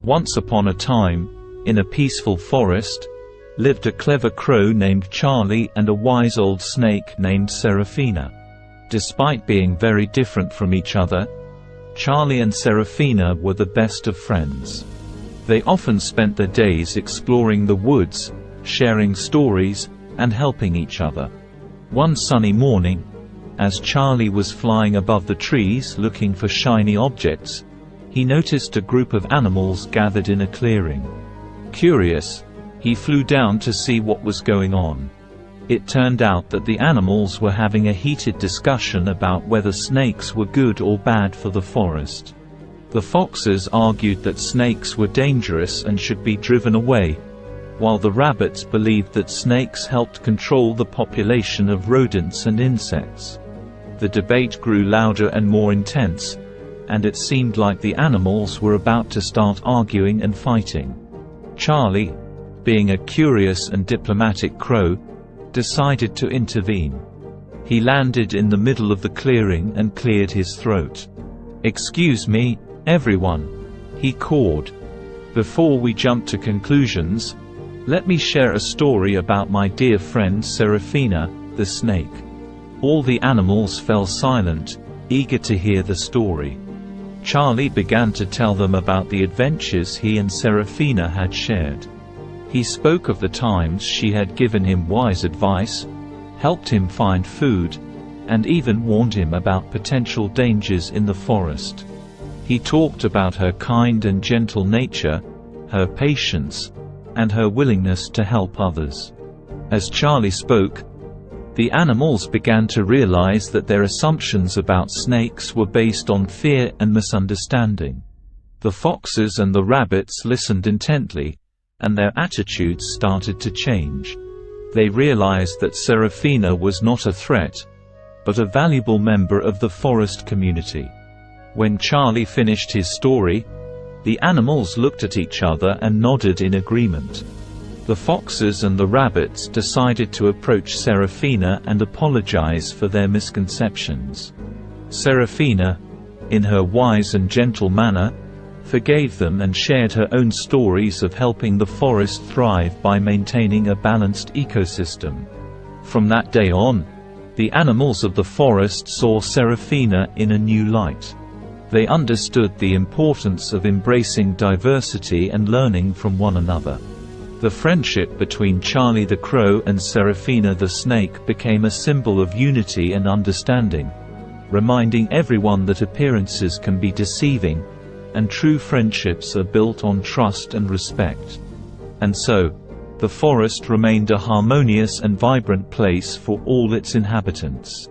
Once upon a time, in a peaceful forest, lived a clever crow named Charlie and a wise old snake named Serafina. Despite being very different from each other, Charlie and Serafina were the best of friends. They often spent their days exploring the woods, sharing stories, and helping each other. One sunny morning, as Charlie was flying above the trees looking for shiny objects, he noticed a group of animals gathered in a clearing. Curious, he flew down to see what was going on. It turned out that the animals were having a heated discussion about whether snakes were good or bad for the forest. The foxes argued that snakes were dangerous and should be driven away, while the rabbits believed that snakes helped control the population of rodents and insects. The debate grew louder and more intense, and it seemed like the animals were about to start arguing and fighting. Charlie, being a curious and diplomatic crow, decided to intervene. He landed in the middle of the clearing and cleared his throat. "Excuse me, everyone," he called. "Before we jump to conclusions, let me share a story about my dear friend Serafina, the snake." All the animals fell silent, eager to hear the story. Charlie began to tell them about the adventures he and Serafina had shared. He spoke of the times she had given him wise advice, helped him find food, and even warned him about potential dangers in the forest. He talked about her kind and gentle nature, her patience, and her willingness to help others. As Charlie spoke, the animals began to realize that their assumptions about snakes were based on fear and misunderstanding. The foxes and the rabbits listened intently, and their attitudes started to change. They realized that Serafina was not a threat, but a valuable member of the forest community. When Charlie finished his story, the animals looked at each other and nodded in agreement. The foxes and the rabbits decided to approach Serafina and apologize for their misconceptions. Serafina, in her wise and gentle manner, forgave them and shared her own stories of helping the forest thrive by maintaining a balanced ecosystem. From that day on, the animals of the forest saw Serafina in a new light. They understood the importance of embracing diversity and learning from one another. The friendship between Charlie the Crow and Serafina the Snake became a symbol of unity and understanding, reminding everyone that appearances can be deceiving, and true friendships are built on trust and respect. And so, the forest remained a harmonious and vibrant place for all its inhabitants.